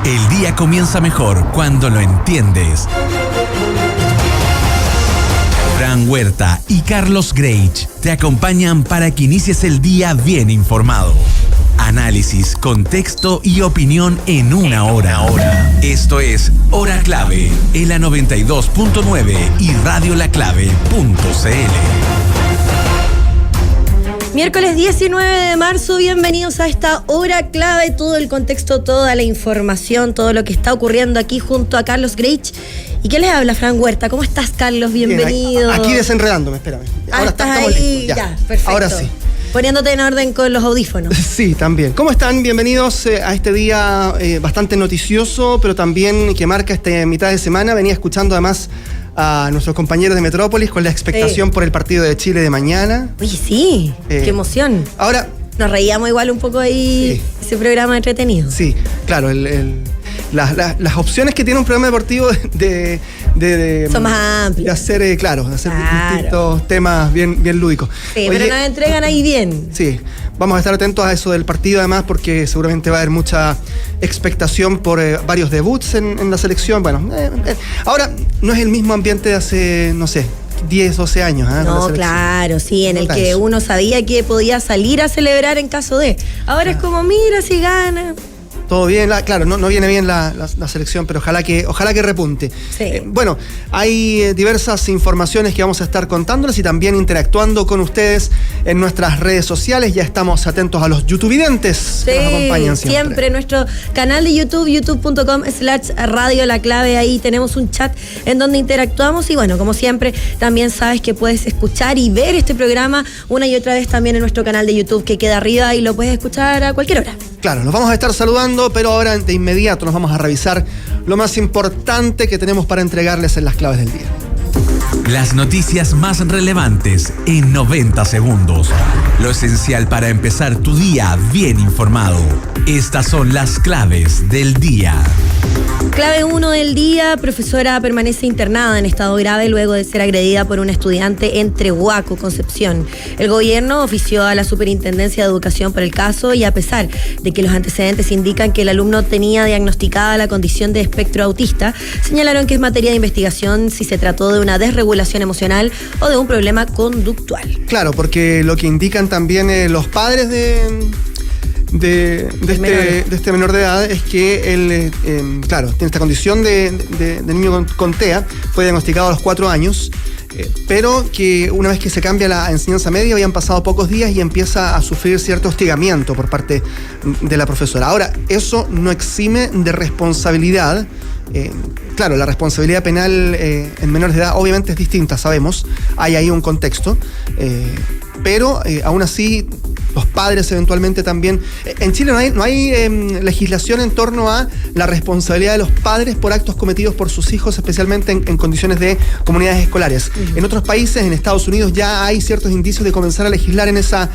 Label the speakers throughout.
Speaker 1: El día comienza mejor cuando lo entiendes. Fran Huerta y Carlos Greich te acompañan para que inicies el día bien informado. Análisis, contexto y opinión en una hora. Esto es Hora Clave, en la 92.9 y radiolaclave.cl.
Speaker 2: Miércoles 19 de marzo, bienvenidos a esta Hora Clave, todo el contexto, toda la información, todo lo que está ocurriendo aquí junto a Carlos Greich. ¿Y qué les habla, Fran Huerta? ¿Cómo estás, Carlos? Bienvenido.
Speaker 3: Aquí desenredándome, espérame.
Speaker 2: Ahora estás ahí, ya, perfecto.
Speaker 3: Ahora sí.
Speaker 2: Poniéndote en orden con los audífonos.
Speaker 3: Sí, también. ¿Cómo están? Bienvenidos a este día bastante noticioso, pero también que marca esta mitad de semana. Venía escuchando además a nuestros compañeros de Metrópolis con la expectación por el partido de Chile de mañana.
Speaker 2: Oye, sí, qué emoción.
Speaker 3: Ahora,
Speaker 2: nos reíamos igual un poco ahí, sí. Ese programa entretenido.
Speaker 3: Sí, claro, las opciones que tiene un programa deportivo
Speaker 2: son más amplias.
Speaker 3: De hacer, distintos temas bien lúdicos.
Speaker 2: Sí, oye, pero nos entregan ahí bien.
Speaker 3: Sí, vamos a estar atentos a eso del partido además porque seguramente va a haber mucha expectación por varios debuts en la selección. Bueno, ahora no es el mismo ambiente de hace, no sé, 10, 12 años.
Speaker 2: No, claro, sí, en el que uno sabía que podía salir a celebrar en caso de. Ahora es como, mira, si gana.
Speaker 3: Todo bien, claro, no viene bien la selección, pero ojalá que repunte.
Speaker 2: Sí.
Speaker 3: Bueno, hay diversas informaciones que vamos a estar contándoles y también interactuando con ustedes en nuestras redes sociales. Ya estamos atentos a los youtuvidentes que nos acompañan siempre.
Speaker 2: Nuestro canal de YouTube, youtube.com/radiolaclave. Ahí tenemos un chat en donde interactuamos y bueno, como siempre, también sabes que puedes escuchar y ver este programa una y otra vez también en nuestro canal de YouTube que queda arriba y lo puedes escuchar a cualquier hora.
Speaker 3: Claro, los vamos a estar saludando, pero ahora de inmediato nos vamos a revisar lo más importante que tenemos para entregarles en las claves del día.
Speaker 1: Las noticias más relevantes en 90 segundos. Lo esencial para empezar tu día bien informado. Estas son las claves del día.
Speaker 2: Clave 1 del día, profesora permanece internada en estado grave luego de ser agredida por una estudiante en Trehuaco, Concepción. El gobierno ofició a la Superintendencia de Educación por el caso y a pesar de que los antecedentes indican que el alumno tenía diagnosticada la condición de espectro autista, señalaron que es materia de investigación si se trató de una desregulación emocional o de un problema conductual.
Speaker 3: Claro, porque lo que indican también los padres de este menor de edad es que él, tiene esta condición de niño con TEA, fue diagnosticado a los 4 años, pero que una vez que se cambia la enseñanza media habían pasado pocos días y empieza a sufrir cierto hostigamiento por parte de la profesora. Ahora, eso no exime de responsabilidad. Claro, la responsabilidad penal en menores de edad obviamente es distinta, sabemos, hay ahí un contexto, pero aún así los padres eventualmente también. En Chile no hay legislación en torno a la responsabilidad de los padres por actos cometidos por sus hijos, especialmente en condiciones de comunidades escolares. En otros países, en Estados Unidos, ya hay ciertos indicios de comenzar a legislar en esa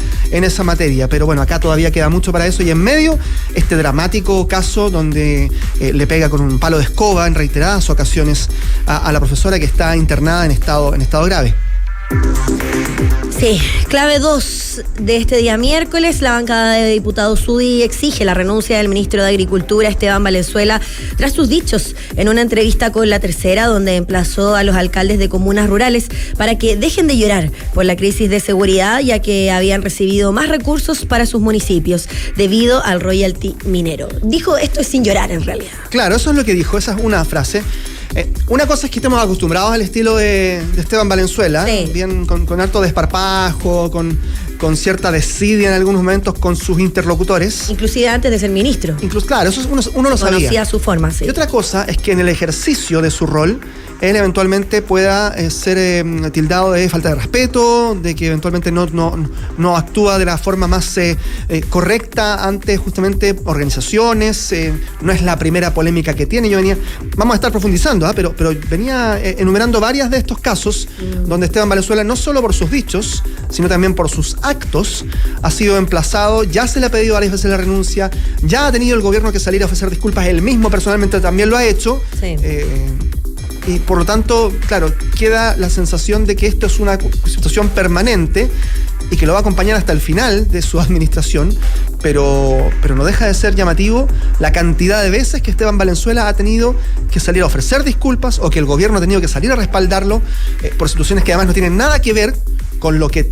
Speaker 3: materia, pero bueno, acá todavía queda mucho para eso y en medio este dramático caso donde le pega con un palo de escoba en reiteradas ocasiones a la profesora que está internada en estado grave.
Speaker 2: Sí, clave 2 de este día miércoles, la bancada de diputados UDI exige la renuncia del ministro de Agricultura, Esteban Valenzuela, tras sus dichos en una entrevista con La Tercera, donde emplazó a los alcaldes de comunas rurales para que dejen de llorar por la crisis de seguridad, ya que habían recibido más recursos para sus municipios debido al royalty minero. Dijo, esto es sin llorar en realidad.
Speaker 3: Claro, eso es lo que dijo, esa es una frase. Una cosa es que estemos acostumbrados al estilo de Esteban Valenzuela, sí, bien con harto desparpajo, con cierta desidia en algunos momentos con sus interlocutores.
Speaker 2: Inclusive antes de ser ministro.
Speaker 3: Claro, eso uno lo sabía.
Speaker 2: Conocía su forma, sí.
Speaker 3: Y otra cosa es que en el ejercicio de su rol, él eventualmente pueda ser tildado de falta de respeto, de que eventualmente no actúa de la forma más correcta ante justamente organizaciones. No es la primera polémica que tiene. Vamos a estar profundizando, pero venía enumerando varias de estos casos donde Esteban Valenzuela, no solo por sus dichos, sino también por sus actos, ha sido emplazado, ya se le ha pedido varias veces la renuncia, ya ha tenido el gobierno que salir a ofrecer disculpas, él mismo personalmente también lo ha hecho.
Speaker 2: Sí.
Speaker 3: Y por lo tanto, claro, queda la sensación de que esto es una situación permanente y que lo va a acompañar hasta el final de su administración, pero no deja de ser llamativo la cantidad de veces que Esteban Valenzuela ha tenido que salir a ofrecer disculpas o que el gobierno ha tenido que salir a respaldarlo por situaciones que además no tienen nada que ver con lo que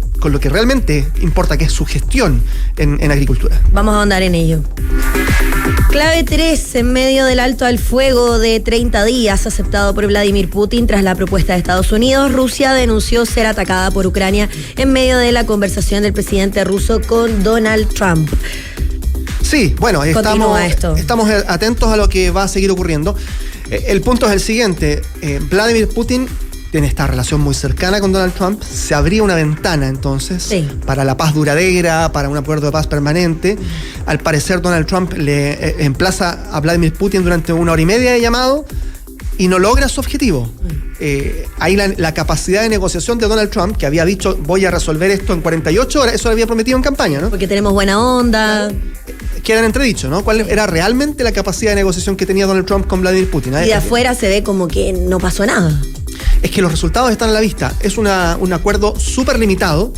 Speaker 3: realmente importa, que es su gestión en agricultura.
Speaker 2: Vamos a ahondar en ello. Clave 3, en medio del alto al fuego de 30 días aceptado por Vladimir Putin tras la propuesta de Estados Unidos, Rusia denunció ser atacada por Ucrania en medio de la conversación del presidente ruso con Donald Trump.
Speaker 3: Sí, bueno, estamos atentos a lo que va a seguir ocurriendo. El punto es el siguiente, Vladimir Putin tiene esta relación muy cercana con Donald Trump, se abría una ventana entonces para la paz duradera, para un acuerdo de paz permanente. Al parecer Donald Trump le emplaza a Vladimir Putin durante 1 hora y media de llamado y no logra su objetivo. Ahí la capacidad de negociación de Donald Trump, que había dicho voy a resolver esto en 48 horas, eso lo había prometido en campaña, ¿no?
Speaker 2: Porque tenemos buena onda.
Speaker 3: Queda en entredicho, ¿no? ¿Cuál era realmente la capacidad de negociación que tenía Donald Trump con Vladimir Putin?
Speaker 2: Y de afuera se ve como que no pasó nada.
Speaker 3: Es que los resultados están a la vista. Es un acuerdo súper limitado,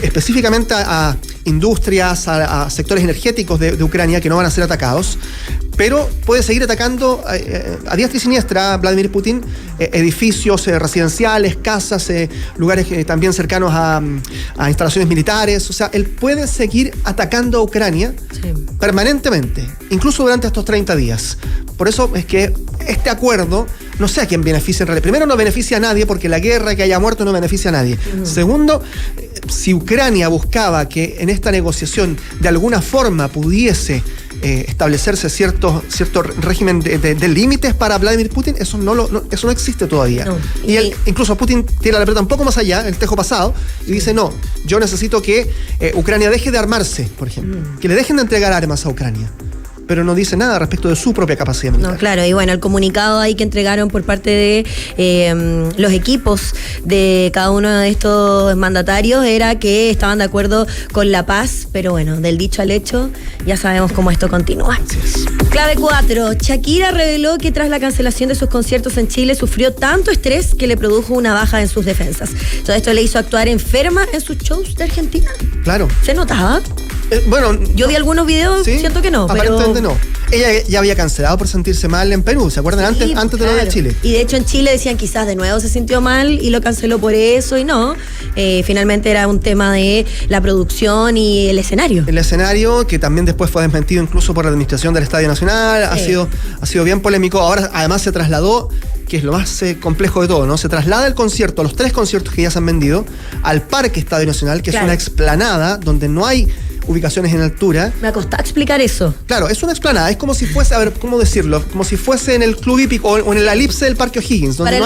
Speaker 3: específicamente a industrias, a sectores energéticos de Ucrania que no van a ser atacados, pero puede seguir atacando a diestra y siniestra a Vladimir Putin edificios residenciales, casas, lugares también cercanos a instalaciones militares. O sea, él puede seguir atacando a Ucrania permanentemente, incluso durante estos 30 días. Por eso es que este acuerdo, no sé a quién beneficia en realidad. Primero, no beneficia a nadie porque la guerra que haya muerto no beneficia a nadie. Segundo, si Ucrania buscaba que en esta negociación de alguna forma pudiese establecerse cierto régimen de límites para Vladimir Putin, eso no existe todavía. No. Y incluso Putin tira la pelota un poco más allá, el tejo pasado, y dice, no, yo necesito que Ucrania deje de armarse, por ejemplo, que le dejen de entregar armas a Ucrania. Pero no dice nada respecto de su propia capacidad militar. No,
Speaker 2: claro, y bueno, el comunicado ahí que entregaron por parte de los equipos de cada uno de estos mandatarios era que estaban de acuerdo con la paz, pero bueno, del dicho al hecho, ya sabemos cómo esto continúa.
Speaker 3: Así es.
Speaker 2: Clave 4. Shakira reveló que tras la cancelación de sus conciertos en Chile sufrió tanto estrés que le produjo una baja en sus defensas. Todo esto le hizo actuar enferma en sus shows de Argentina.
Speaker 3: Claro.
Speaker 2: ¿Se notaba?
Speaker 3: Bueno,
Speaker 2: yo vi algunos videos, ¿sí? Siento que no.
Speaker 3: Aparentemente no. Ella ya había cancelado por sentirse mal en Perú, ¿se acuerdan?
Speaker 2: Sí,
Speaker 3: antes de lo de Chile.
Speaker 2: Y de hecho en Chile decían quizás de nuevo se sintió mal y lo canceló por eso y no. Finalmente era un tema de la producción y el escenario. El
Speaker 3: escenario que también después fue desmentido incluso por la administración del Estadio Nacional, sí. ha sido bien polémico. Ahora además se trasladó, que es lo más complejo de todo, ¿no? Se traslada el concierto, los 3 conciertos que ya se han vendido, al Parque Estadio Nacional, que es una explanada donde no hay ubicaciones en altura.
Speaker 2: Me costó explicar eso.
Speaker 3: Claro, es una explanada, es como si fuese, a ver, ¿cómo decirlo? Como si fuese en el Club Hípico o en la elipse del Parque O'Higgins, donde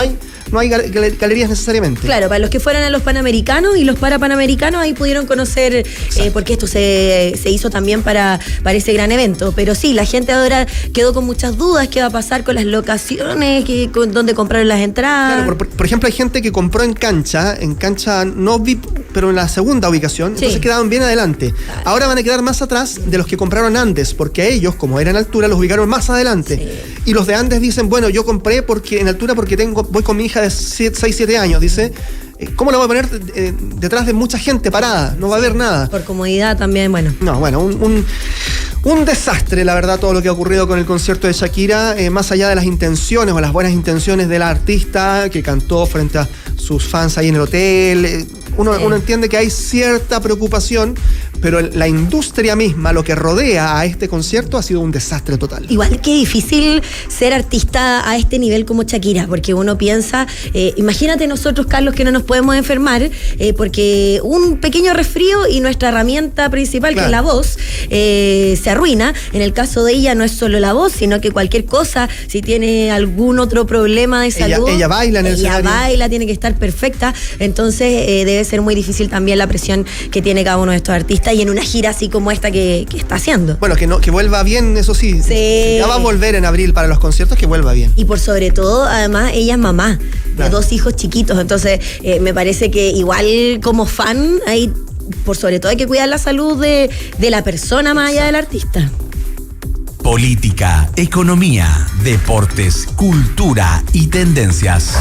Speaker 3: no hay galerías necesariamente.
Speaker 2: Claro, para los que fueran a los Panamericanos y los Parapanamericanos, ahí pudieron conocer, porque esto se hizo también para ese gran evento. Pero sí, la gente ahora quedó con muchas dudas, qué va a pasar con las locaciones, dónde compraron las entradas.
Speaker 3: Claro, por ejemplo, hay gente que compró en cancha no VIP, pero en la segunda ubicación, entonces quedaron bien adelante. Ahora van a quedar más atrás de los que compraron antes, porque a ellos, como era en altura, los ubicaron más adelante. Sí. Y los de antes dicen, bueno, yo compré en altura porque voy con mi hija de 6-7 años, dice. ¿Cómo lo voy a poner detrás de mucha gente parada? No va a haber nada.
Speaker 2: Por comodidad también, bueno.
Speaker 3: No, bueno, un desastre, la verdad, todo lo que ha ocurrido con el concierto de Shakira, más allá de las intenciones o las buenas intenciones de la artista que cantó frente a sus fans ahí en el hotel. Uno entiende que hay cierta preocupación, pero la industria misma, lo que rodea a este concierto, ha sido un desastre total.
Speaker 2: Igual que difícil ser artista a este nivel como Shakira, porque uno piensa, imagínate nosotros, Carlos, que no nos podemos enfermar, porque un pequeño resfrío y nuestra herramienta principal, que es la voz, se arruina. En el caso de ella no es solo la voz, sino que cualquier cosa, si tiene algún otro problema de salud,
Speaker 3: ella baila en el escenario.
Speaker 2: Ella baila, tiene que estar perfecta, entonces debe ser muy difícil también la presión que tiene cada uno de estos artistas y en una gira así como esta que está haciendo.
Speaker 3: Bueno, que vuelva bien, eso sí. Ya va a volver en abril para los conciertos, que vuelva bien.
Speaker 2: Y por sobre todo, además, ella es mamá de 2 hijos chiquitos, entonces me parece que igual como fan, ahí por sobre todo hay que cuidar la salud de la persona más allá del artista.
Speaker 1: Política, economía, deportes, cultura y tendencias.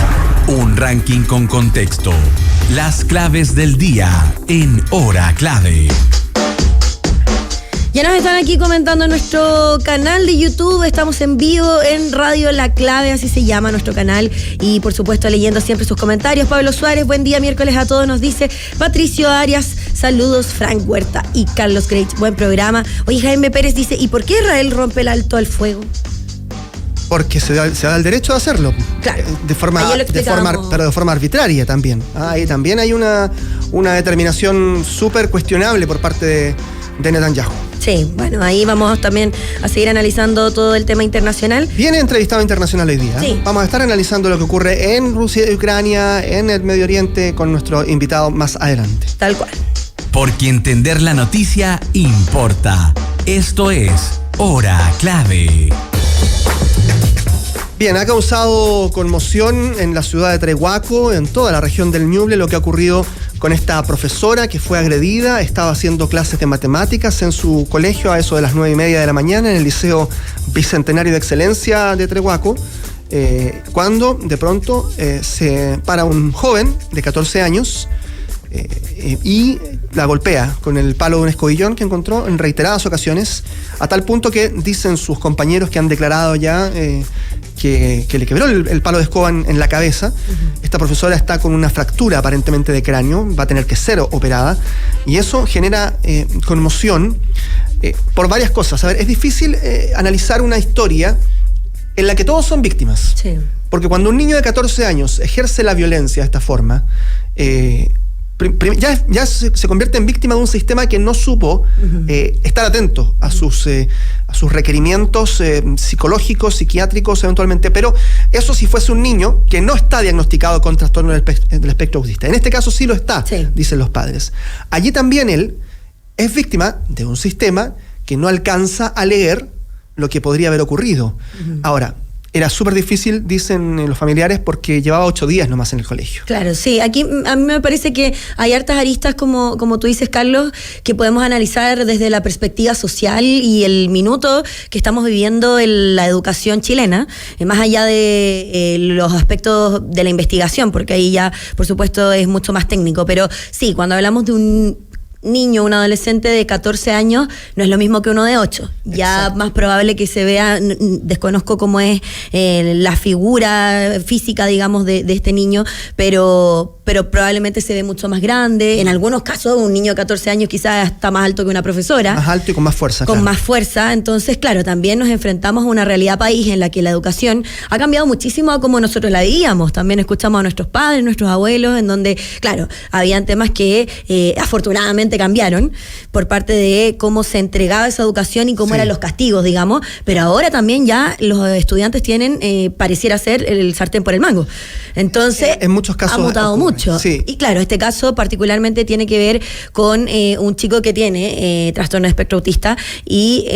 Speaker 1: Un ranking con contexto. Las claves del día en Hora Clave.
Speaker 2: Ya nos están aquí comentando en nuestro canal de YouTube. Estamos en vivo en Radio La Clave, así se llama nuestro canal. Y por supuesto leyendo siempre sus comentarios. Pablo Suárez, buen día miércoles a todos, nos dice. Patricio Arias, saludos. Frank Huerta y Carlos Greich, buen programa. Oye, Jaime Pérez dice, ¿y por qué Israel rompe el alto al fuego?
Speaker 3: Porque se da el derecho de hacerlo.
Speaker 2: Claro.
Speaker 3: De forma arbitraria también. Ahí también hay una determinación súper cuestionable por parte de Netanyahu.
Speaker 2: Sí, bueno, ahí vamos también a seguir analizando todo el tema internacional.
Speaker 3: Viene entrevistado internacional hoy día.
Speaker 2: Sí.
Speaker 3: Vamos a estar analizando lo que ocurre en Rusia y Ucrania, en el Medio Oriente, con nuestro invitado más adelante.
Speaker 2: Tal cual.
Speaker 1: Porque entender la noticia importa. Esto es Hora Clave.
Speaker 3: Bien, ha causado conmoción en la ciudad de Trehuaco, en toda la región del Ñuble, lo que ha ocurrido con esta profesora que fue agredida. Estaba haciendo clases de matemáticas en su colegio a eso de las 9:30 de la mañana en el Liceo Bicentenario de Excelencia de Trehuaco, cuando de pronto se para un joven de 14 años y la golpea con el palo de un escobillón que encontró en reiteradas ocasiones, a tal punto que dicen sus compañeros que han declarado ya que le quebró el palo de escoba en la cabeza. Uh-huh. Esta profesora está con una fractura aparentemente de cráneo, va a tener que ser operada, y eso genera conmoción por varias cosas. A ver, es difícil analizar una historia en la que todos son víctimas.
Speaker 2: Sí.
Speaker 3: Porque cuando un niño de 14 años ejerce la violencia de esta forma, ya se convierte en víctima de un sistema que no supo estar atento a sus requerimientos psicológicos, psiquiátricos eventualmente, pero eso si fuese un niño que no está diagnosticado con trastorno del espectro autista. En este caso sí lo está, sí, dicen los padres. Allí también él es víctima de un sistema que no alcanza a leer lo que podría haber ocurrido. Ahora, era súper difícil, dicen los familiares, porque llevaba 8 días nomás en el colegio.
Speaker 2: Claro, sí. Aquí a mí me parece que hay hartas aristas, como tú dices, Carlos, que podemos analizar desde la perspectiva social y el minuto que estamos viviendo en la educación chilena, más allá de los aspectos de la investigación, porque ahí ya, por supuesto, es mucho más técnico. Pero sí, cuando hablamos de un niño, un adolescente de 14 años, no es lo mismo que uno de 8. Ya exacto, más probable que se vea, desconozco cómo es la figura física, digamos, de este niño, pero probablemente se ve mucho más grande. En algunos casos, un niño de 14 años quizás está más alto que una profesora.
Speaker 3: Más alto y con más fuerza.
Speaker 2: Con más fuerza. Entonces, claro, también nos enfrentamos a una realidad país en la que la educación ha cambiado muchísimo a como nosotros la veíamos. También escuchamos a nuestros padres, nuestros abuelos, en donde, claro, habían temas que afortunadamente cambiaron por parte de cómo se entregaba esa educación y cómo eran los castigos, digamos, pero ahora también ya los estudiantes tienen, pareciera ser, el sartén por el mango. Entonces,
Speaker 3: en muchos casos
Speaker 2: ha mutado mucho.
Speaker 3: Sí.
Speaker 2: Y claro, este caso particularmente tiene que ver con un chico que tiene trastorno de espectro autista y,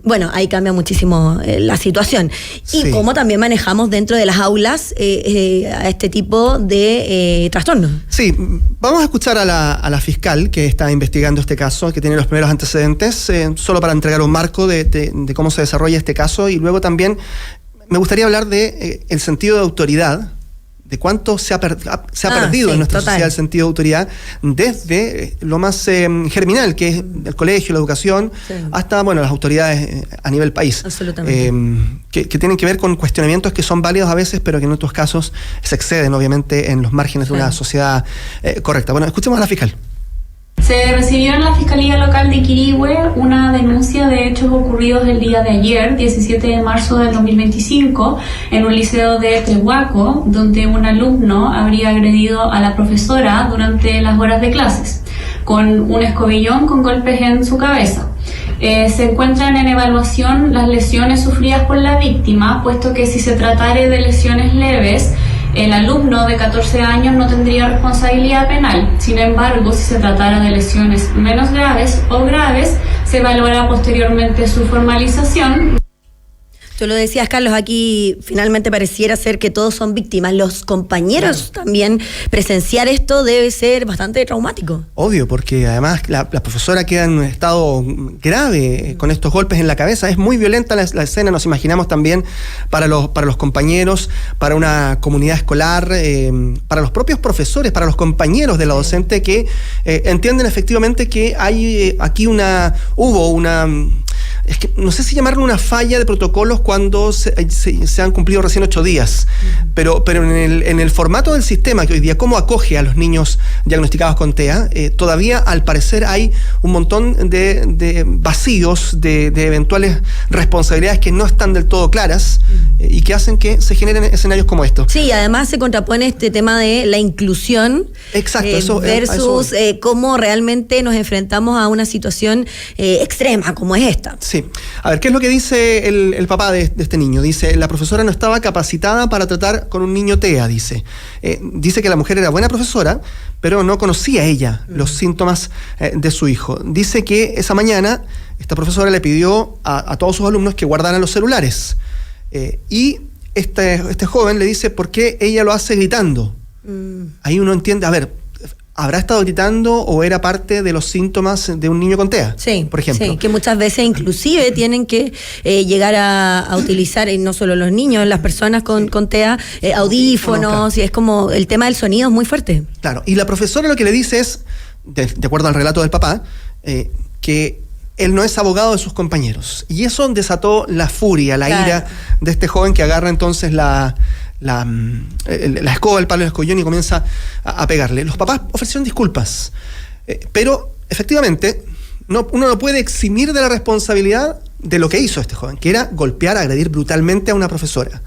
Speaker 2: bueno, ahí cambia muchísimo la situación. Y cómo también manejamos dentro de las aulas a este tipo de trastornos.
Speaker 3: Sí, vamos a escuchar a la fiscal que está investigando este caso, que tiene los primeros antecedentes, solo para entregar un marco de cómo se desarrolla este caso, y luego también me gustaría hablar de el sentido de autoridad, de cuánto se ha perdido en nuestra sociedad el sentido de autoridad, desde lo más germinal, que es el colegio, la educación, hasta, bueno, las autoridades a nivel país.
Speaker 2: Absolutamente.
Speaker 3: Que tienen que ver con cuestionamientos que son válidos a veces, pero que en otros casos se exceden, obviamente, en los márgenes de una sociedad correcta. Bueno, escuchemos a la fiscal.
Speaker 4: Se recibió en la Fiscalía Local de Quirihue una denuncia de hechos ocurridos el día de ayer, 17 de marzo del 2025, en un liceo de Trehuaco, donde un alumno habría agredido a la profesora durante las horas de clases, con un escobillón con golpes en su cabeza. Se encuentran en evaluación las lesiones sufridas por la víctima, puesto que si se tratare de lesiones leves, el alumno de 14 años no tendría responsabilidad penal. Sin embargo, si se tratara de lesiones menos graves o graves, se evaluará posteriormente su formalización.
Speaker 2: Tú lo decías, Carlos, aquí finalmente pareciera ser que todos son víctimas. Los compañeros también, presenciar esto debe ser bastante traumático.
Speaker 3: Obvio, porque además la profesora queda en un estado grave con estos golpes en la cabeza. Es muy violenta la escena, nos imaginamos también para los compañeros, para una comunidad escolar, para los propios profesores, para los compañeros de la docente que entienden efectivamente que hay aquí hubo una... Es que no sé si llamarlo una falla de protocolos cuando se han cumplido recién 8 días, pero en el formato del sistema que hoy día, cómo acoge a los niños diagnosticados con TEA, todavía al parecer hay un montón de vacíos, de eventuales responsabilidades que no están del todo claras y que hacen que se generen escenarios como estos.
Speaker 2: Sí, además se contrapone este tema de la inclusión.
Speaker 3: Exacto,
Speaker 2: versus cómo realmente nos enfrentamos a una situación extrema como es esta.
Speaker 3: Sí. A ver, ¿qué es lo que dice el papá de este niño? Dice, la profesora no estaba capacitada para tratar con un niño TEA, dice. Dice que la mujer era buena profesora, pero no conocía ella los síntomas de su hijo. Dice que esa mañana esta profesora le pidió a todos sus alumnos que guardaran los celulares. Y este joven le dice, ¿por qué ella lo hace gritando? Ahí uno entiende, a ver, ¿habrá estado gritando o era parte de los síntomas de un niño con TEA?
Speaker 2: Sí,
Speaker 3: por ejemplo.
Speaker 2: Sí, que muchas veces inclusive tienen que llegar a utilizar, y no solo los niños, las personas con TEA, audífonos, claro. Y es como el tema del sonido es muy fuerte.
Speaker 3: Claro, y la profesora lo que le dice es, de acuerdo al relato del papá, que él no es abogado de sus compañeros. Y eso desató la furia, la ira de este joven que agarra entonces la escoba, el palo del escollón y comienza a pegarle. Los papás ofrecieron disculpas, pero efectivamente uno no puede eximir de la responsabilidad de lo que hizo este joven, que era golpear, agredir brutalmente a una profesora.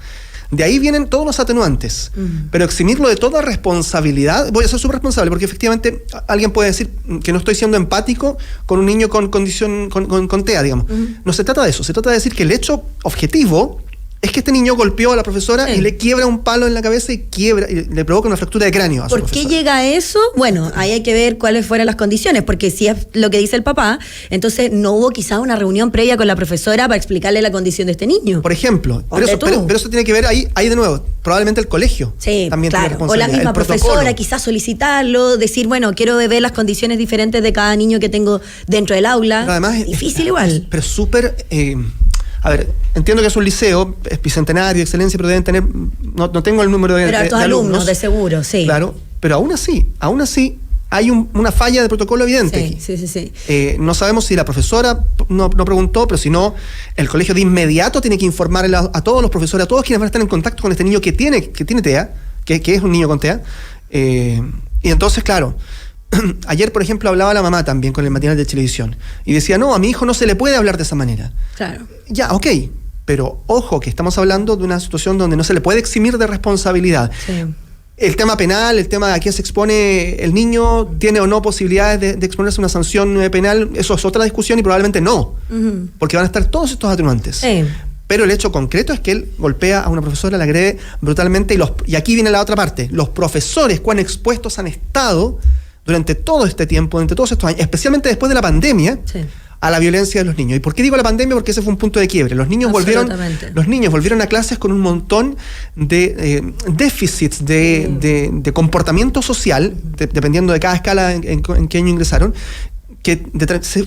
Speaker 3: De ahí vienen todos los atenuantes, pero eximirlo de toda responsabilidad, voy a ser súper responsable, porque efectivamente alguien puede decir que no estoy siendo empático con un niño con condición, con TEA, digamos. No se trata de eso, se trata de decir que el hecho objetivo es que este niño golpeó a la profesora y le quiebra un palo en la cabeza y le provoca una fractura de cráneo a su profesora.
Speaker 2: ¿Por qué llega a eso? Bueno, ahí hay que ver cuáles fueron las condiciones, porque si es lo que dice el papá, entonces no hubo quizás una reunión previa con la profesora para explicarle la condición de este niño.
Speaker 3: Por ejemplo, pero eso tiene que ver ahí de nuevo, probablemente el colegio también tiene responsabilidad.
Speaker 2: O la misma profesora, quizás solicitarlo, decir, bueno, quiero ver las condiciones diferentes de cada niño que tengo dentro del aula.
Speaker 3: Pero además
Speaker 2: difícil igual.
Speaker 3: Pero súper... A ver, entiendo que es un liceo, es bicentenario, excelencia, pero deben tener, no tengo el número de
Speaker 2: alumnos, de seguro, sí.
Speaker 3: Claro, pero aún así hay una falla de protocolo evidente.
Speaker 2: Sí.
Speaker 3: No sabemos si la profesora no preguntó, pero si no, el colegio de inmediato tiene que informar a todos los profesores, a todos quienes van a estar en contacto con este niño que tiene TEA, que es un niño con TEA. Y entonces, claro, ayer, por ejemplo, hablaba la mamá también con el matinal de televisión y decía, no, a mi hijo no se le puede hablar de esa manera.
Speaker 2: Claro.
Speaker 3: Ya, ok, pero ojo que estamos hablando de una situación donde no se le puede eximir de responsabilidad. Sí. El tema penal, el tema de a qué se expone el niño, tiene o no posibilidades de exponerse a una sanción penal, eso es otra discusión y probablemente no, porque van a estar todos estos atenuantes.
Speaker 2: Sí.
Speaker 3: Pero el hecho concreto es que él golpea a una profesora, la agrede brutalmente y aquí viene la otra parte. Los profesores, cuán expuestos han estado durante todo este tiempo, durante todos estos años, especialmente después de la pandemia, a la violencia de los niños. ¿Y por qué digo la pandemia? Porque ese fue un punto de quiebre. Los niños volvieron a clases con un montón de déficits de comportamiento social, dependiendo de cada escala en qué año ingresaron, que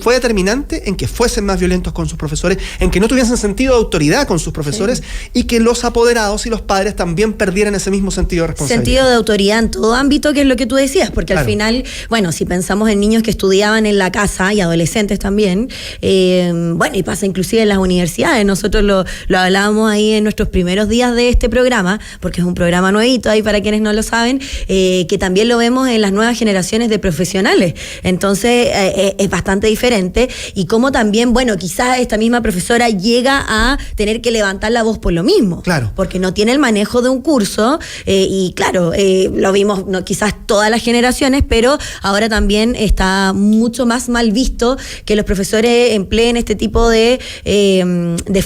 Speaker 3: fue determinante en que fuesen más violentos con sus profesores, en que no tuviesen sentido de autoridad con sus profesores y que los apoderados y los padres también perdieran ese mismo sentido de responsabilidad.
Speaker 2: Sentido de autoridad en todo ámbito, que es lo que tú decías, porque al final, bueno, si pensamos en niños que estudiaban en la casa y adolescentes también, bueno, y pasa inclusive en las universidades, nosotros lo hablábamos ahí en nuestros primeros días de este programa, porque es un programa nuevito ahí para quienes no lo saben, que también lo vemos en las nuevas generaciones de profesionales. Entonces, es bastante diferente, y como también, bueno, quizás esta misma profesora llega a tener que levantar la voz por lo mismo, porque no tiene el manejo de un curso, y claro, lo vimos quizás todas las generaciones, pero ahora también está mucho más mal visto que los profesores empleen este tipo de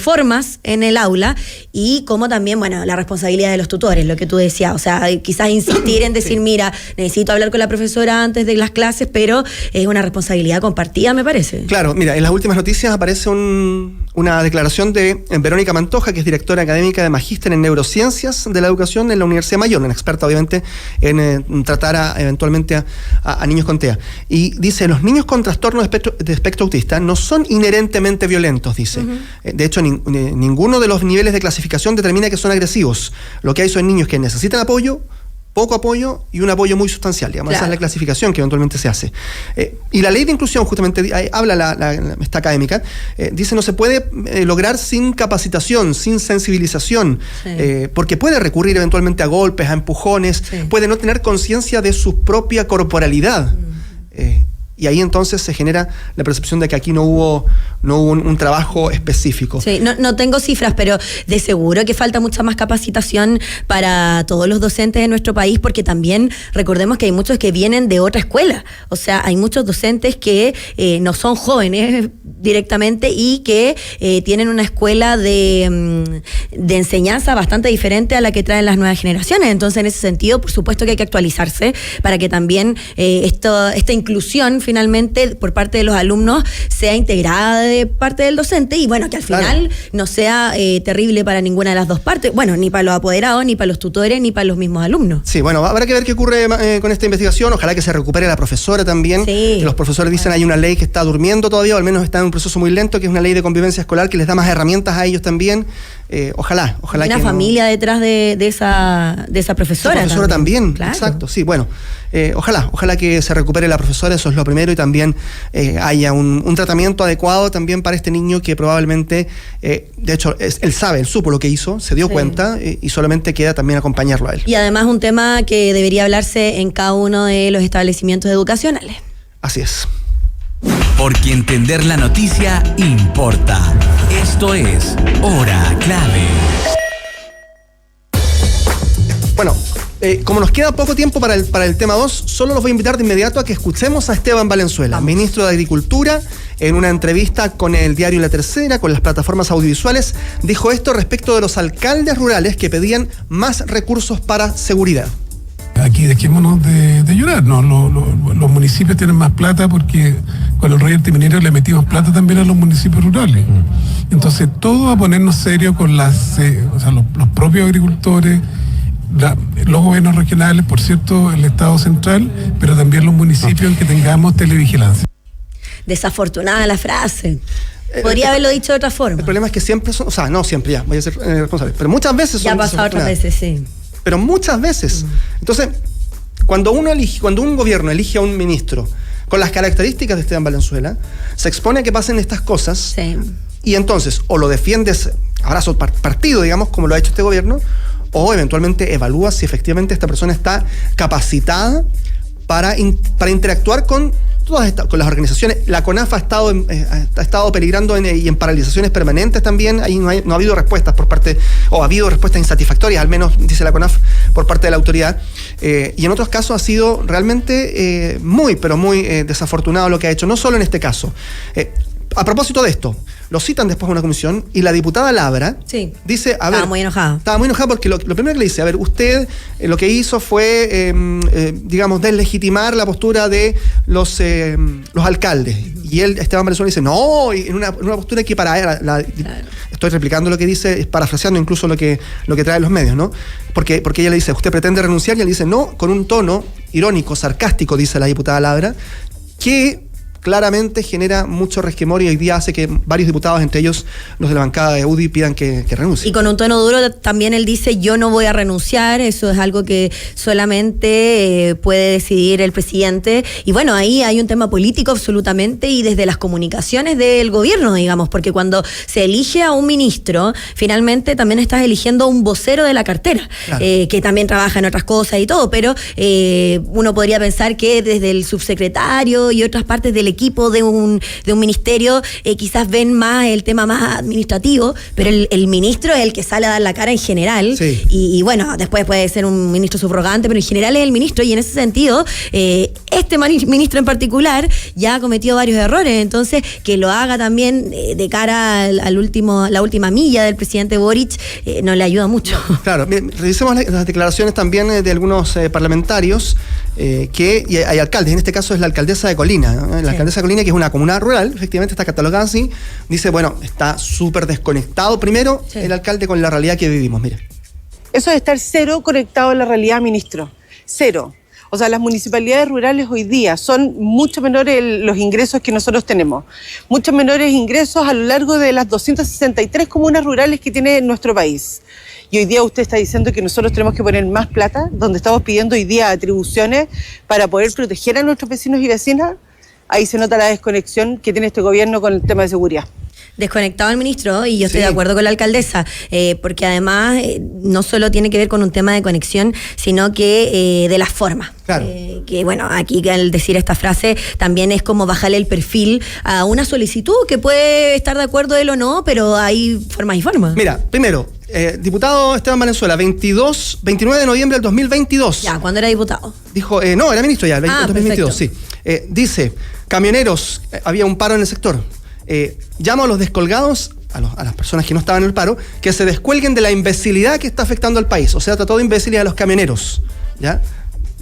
Speaker 2: formas en el aula, y como también, bueno, la responsabilidad de los tutores, lo que tú decías, o sea, quizás insistir en decir, mira, necesito hablar con la profesora antes de las clases, pero es una responsabilidad responsabilidad compartida, me parece.
Speaker 3: Claro, mira, en las últimas noticias aparece una declaración de Verónica Mantoja, que es directora académica de Magíster en Neurociencias de la Educación en la Universidad Mayor, una experta obviamente en tratar eventualmente a niños con TEA. Y dice, los niños con trastorno de espectro autista no son inherentemente violentos, dice. De hecho, ninguno de los niveles de clasificación determina que son agresivos. Lo que hay son niños que necesitan apoyo, poco apoyo y un apoyo muy sustancial, digamos. Claro. Esa es la clasificación que eventualmente se hace. Y la ley de inclusión, justamente, habla esta académica, dice no se puede lograr sin capacitación, sin sensibilización, porque puede recurrir eventualmente a golpes, a empujones, puede no tener conciencia de su propia corporalidad. Y ahí entonces se genera la percepción de que aquí no hubo un trabajo específico.
Speaker 2: Sí, no tengo cifras, pero de seguro que falta mucha más capacitación para todos los docentes de nuestro país, porque también recordemos que hay muchos que vienen de otra escuela. O sea, hay muchos docentes que no son jóvenes directamente y que tienen una escuela de enseñanza bastante diferente a la que traen las nuevas generaciones. Entonces, en ese sentido, por supuesto que hay que actualizarse para que también esta inclusión finalmente por parte de los alumnos sea integrada de parte del docente y bueno, que al final no sea terrible para ninguna de las dos partes, bueno, ni para los apoderados, ni para los tutores, ni para los mismos alumnos.
Speaker 3: Sí, bueno, habrá que ver qué ocurre con esta investigación, ojalá que se recupere la profesora también, que los profesores dicen hay una ley que está durmiendo todavía, o al menos está en un proceso muy lento, que es una ley de convivencia escolar que les da más herramientas a ellos también. Ojalá
Speaker 2: una que familia detrás de esa profesora.
Speaker 3: Esa profesora también,
Speaker 2: claro.
Speaker 3: Exacto, sí, bueno, ojalá que se recupere la profesora, eso es lo primero, y también haya un tratamiento adecuado también para este niño que probablemente, de hecho, él supo lo que hizo, se dio cuenta y solamente queda también acompañarlo a él.
Speaker 2: Y además un tema que debería hablarse en cada uno de los establecimientos educacionales.
Speaker 3: Así es.
Speaker 1: Porque entender la noticia importa. Esto es Hora Clave.
Speaker 3: Bueno, como nos queda poco tiempo para el tema 2, solo los voy a invitar de inmediato a que escuchemos a Esteban Valenzuela, ministro de Agricultura, en una entrevista con el diario La Tercera, con las plataformas audiovisuales, dijo esto respecto de los alcaldes rurales que pedían más recursos para seguridad.
Speaker 5: Aquí dejémonos de llorar, ¿no? Los municipios tienen más plata porque con el royalty minero le metimos plata también a los municipios rurales. Entonces, todo a ponernos serio con los propios agricultores, los gobiernos regionales, por cierto, el Estado central, pero también los municipios en que tengamos televigilancia.
Speaker 2: Desafortunada la frase. Podría haberlo dicho de otra forma.
Speaker 3: El problema es que siempre son, no siempre, ya, voy a ser responsable, pero muchas veces
Speaker 2: ya ha pasado otras veces, sí.
Speaker 3: Pero muchas veces. Entonces, cuando un gobierno elige a un ministro con las características de Esteban Valenzuela, se expone a que pasen estas cosas, y entonces o lo defiendes abrazo partido, digamos, como lo ha hecho este gobierno, o eventualmente evalúas si efectivamente esta persona está capacitada para interactuar con con las organizaciones. La CONAF ha estado peligrando y en paralizaciones permanentes también. Ahí no ha habido respuestas ha habido respuestas insatisfactorias, al menos dice la CONAF, por parte de la autoridad. Y en otros casos ha sido realmente muy desafortunado lo que ha hecho, no solo en este caso. A propósito de esto, lo citan después de una comisión y la diputada Labra dice,
Speaker 2: estaba muy enojada.
Speaker 3: Estaba muy enojada porque lo primero que le dice, usted lo que hizo fue, deslegitimar la postura de los alcaldes. Y Esteban Valenzuela dice, no, en una postura que para estoy replicando lo que dice, parafraseando incluso lo que traen los medios, ¿no? Porque ella le dice, ¿usted pretende renunciar? Y él dice, no, con un tono irónico, sarcástico, dice la diputada Labra, que claramente genera mucho resquemor y hoy día hace que varios diputados, entre ellos los de la bancada de UDI, pidan que renuncie.
Speaker 2: Y con un tono duro también él dice, yo no voy a renunciar, eso es algo que solamente puede decidir el presidente. Y bueno, ahí hay un tema político absolutamente y desde las comunicaciones del gobierno, digamos, porque cuando se elige a un ministro, finalmente también estás eligiendo a un vocero de la cartera, que también trabaja en otras cosas y todo, pero uno podría pensar que desde el subsecretario y otras partes del equipo de un ministerio quizás ven más el tema más administrativo, pero el ministro es el que sale a dar la cara en general, y bueno, después puede ser un ministro subrogante, pero en general es el ministro, y en ese sentido este ministro en particular ya ha cometido varios errores, entonces que lo haga también de cara la última milla del presidente Boric no le ayuda mucho.
Speaker 3: Claro, revisemos las declaraciones también de algunos parlamentarios. y hay alcaldes, en este caso es la alcaldesa de Colina, ¿no? La alcaldesa de Colina, que es una comuna rural, efectivamente está catalogada así, dice, bueno, está súper desconectado primero el alcalde con la realidad que vivimos, mire.
Speaker 6: Eso de estar cero conectado a la realidad, ministro, cero. O sea, las municipalidades rurales hoy día son mucho menores los ingresos que nosotros tenemos, muchos menores ingresos a lo largo de las 263 comunas rurales que tiene nuestro país. Y hoy día usted está diciendo que nosotros tenemos que poner más plata, donde estamos pidiendo hoy día atribuciones para poder proteger a nuestros vecinos y vecinas. Ahí se nota la desconexión que tiene este gobierno con el tema de seguridad.
Speaker 2: Desconectado el ministro, y yo estoy de acuerdo con la alcaldesa, porque además no solo tiene que ver con un tema de conexión, sino que de la forma.
Speaker 3: Claro.
Speaker 2: Que bueno, aquí al decir esta frase también es como bajarle el perfil a una solicitud que puede estar de acuerdo él o no, pero hay formas y formas.
Speaker 3: Mira, primero, diputado Esteban Valenzuela, 29 de noviembre del 2022.
Speaker 2: Ya, ¿cuándo era diputado?
Speaker 3: Dijo, no, era ministro ya, el 2022,
Speaker 2: perfecto.
Speaker 3: sí. Dice, camioneros, había un paro en el sector. Llamo a los descolgados, a las personas que no estaban en el paro, que se descuelguen de la imbecilidad que está afectando al país. O sea, trató de imbéciles a los camioneros, ¿ya?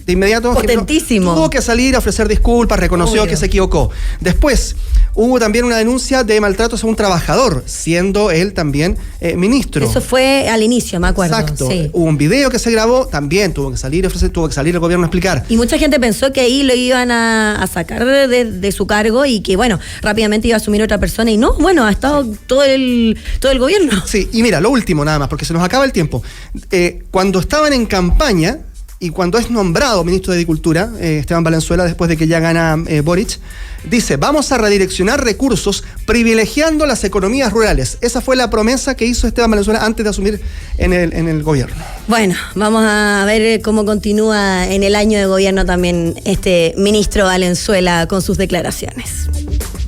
Speaker 3: De inmediato
Speaker 2: Potentísimo.
Speaker 3: tuvo que salir a ofrecer disculpas, reconoció que se equivocó. Después hubo también una denuncia de maltratos a un trabajador, siendo él también ministro.
Speaker 2: Eso fue al inicio, me acuerdo.
Speaker 3: Exacto.
Speaker 2: Sí.
Speaker 3: Hubo un video que se grabó, también tuvo que salir el gobierno a explicar.
Speaker 2: Y mucha gente pensó que ahí lo iban a sacar de su cargo y que, bueno, rápidamente iba a asumir otra persona. Y no, bueno, ha estado todo el gobierno.
Speaker 3: Sí, y mira, lo último nada más, porque se nos acaba el tiempo. Cuando estaban en campaña y cuando es nombrado ministro de Agricultura, Esteban Valenzuela, después de que ya gana Boric, dice, vamos a redireccionar recursos privilegiando las economías rurales. Esa fue la promesa que hizo Esteban Valenzuela antes de asumir en el gobierno.
Speaker 2: Bueno, vamos a ver cómo continúa en el año de gobierno también este ministro Valenzuela con sus declaraciones.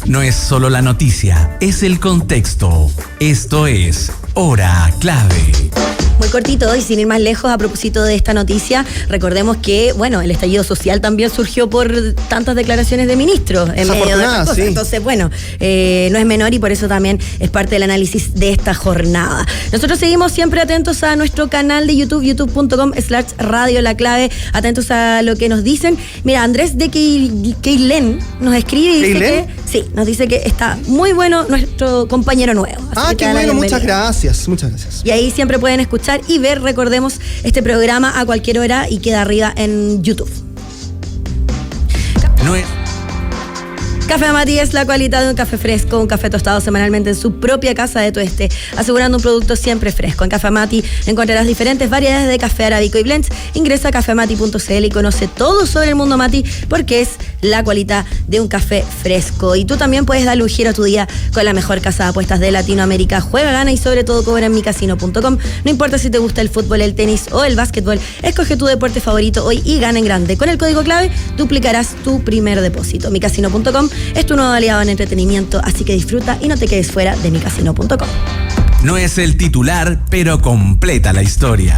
Speaker 1: No es solo la noticia, es el contexto. Esto es Hora Clave.
Speaker 2: Muy cortito y sin ir más lejos, a propósito de esta noticia, recordemos que, bueno, el estallido social también surgió por tantas declaraciones de ministros en medio de otras cosas.
Speaker 3: Sí.
Speaker 2: Entonces, bueno, no es menor y por eso también es parte del análisis de esta jornada. Nosotros seguimos siempre atentos a nuestro canal de YouTube, youtube.com/Radio La Clave, atentos a lo que nos dicen. Mira, Andrés de Keilen nos escribe y dice que, sí, nos dice que está muy bueno nuestro compañero nuevo. Así
Speaker 3: Qué bueno, muchas gracias.
Speaker 2: Y ahí siempre pueden escuchar y ver, recordemos, este programa a cualquier hora y queda arriba en YouTube. Café Amati es la cualidad de un café fresco, un café tostado semanalmente en su propia casa de tueste, asegurando un producto siempre fresco. En Café Amati encontrarás diferentes variedades de café arábico y blends. Ingresa a cafeamati.cl y conoce todo sobre el mundo Mati, porque es la cualidad de un café fresco. Y tú también puedes darle un giro a tu día con la mejor casa de apuestas de Latinoamérica. Juega, gana y sobre todo cobra en micasino.com. No importa si te gusta el fútbol, el tenis o el básquetbol, escoge tu deporte favorito hoy y gana en grande. Con el código clave duplicarás tu primer depósito. Micasino.com es tu nuevo aliado en entretenimiento, así que disfruta y no te quedes fuera de micasino.com.
Speaker 1: No es el titular, pero completa la historia.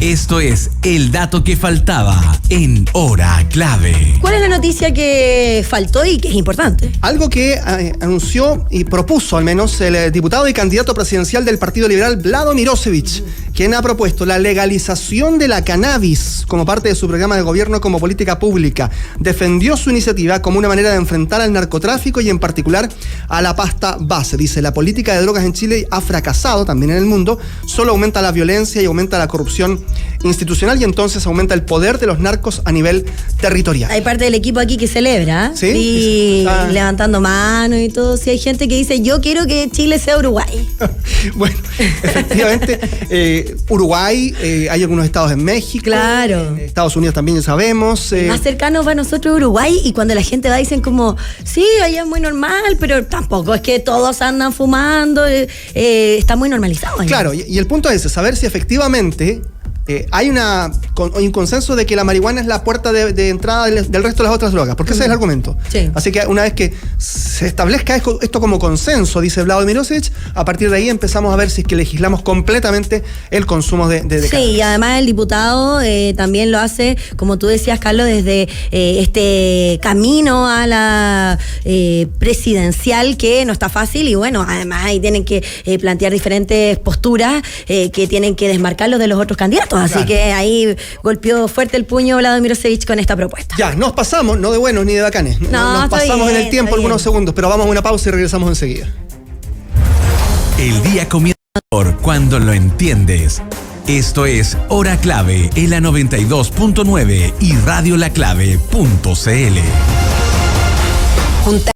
Speaker 1: Esto es el dato que faltaba en Hora Clave.
Speaker 2: ¿Cuál es la noticia que faltó y que es importante?
Speaker 3: Algo que anunció y propuso al menos el diputado y candidato presidencial del Partido Liberal, Vlado Mirosevic, quien ha propuesto la legalización de la cannabis como parte de su programa de gobierno como política pública. Defendió su iniciativa como una manera de enfrentar al narcotráfico y en particular a la pasta base. Dice, la política de drogas en Chile ha fracasado también en el mundo, solo aumenta la violencia y aumenta la corrupción institucional y entonces aumenta el poder de los narcos a nivel territorial.
Speaker 2: Hay parte del equipo aquí que celebra,
Speaker 3: ¿sí?
Speaker 2: Y levantando manos y todo. Si hay gente que dice, yo quiero que Chile sea Uruguay.
Speaker 3: Bueno, efectivamente, Uruguay, hay algunos estados en México.
Speaker 2: Claro.
Speaker 3: Estados Unidos también ya sabemos.
Speaker 2: Más cercano para nosotros Uruguay, y cuando la gente va dicen como, sí, allá es muy normal, pero tampoco es que todos andan fumando, está muy normalizado allá.
Speaker 3: Claro, y el punto es saber si efectivamente hay un consenso de que la marihuana es la puerta de entrada del resto de las otras drogas, porque ese es el argumento.
Speaker 2: Sí.
Speaker 3: Así que una vez que se establezca esto como consenso, dice Vlado Mirosevic, a partir de ahí empezamos a ver si es que legislamos completamente el consumo de cannabis.
Speaker 2: Sí, y además el diputado también lo hace, como tú decías, Carlos, desde este camino a la presidencial, que no está fácil, y bueno, además ahí tienen que plantear diferentes posturas que tienen que desmarcarlos de los otros candidatos. candidatos. Así
Speaker 3: Claro.
Speaker 2: que ahí golpeó fuerte el puño Vladimir Mirosevic con esta propuesta.
Speaker 3: Ya, nos pasamos, no de buenos ni de bacanes.
Speaker 2: No,
Speaker 3: Nos
Speaker 2: está
Speaker 3: pasamos
Speaker 2: bien,
Speaker 3: en el tiempo
Speaker 2: está
Speaker 3: algunos
Speaker 2: bien.
Speaker 3: segundos, pero vamos a una pausa y regresamos enseguida.
Speaker 1: El día comienza cuando lo entiendes. Esto es Hora Clave en la 92.9 y radiolaclave.cl.
Speaker 2: Juntar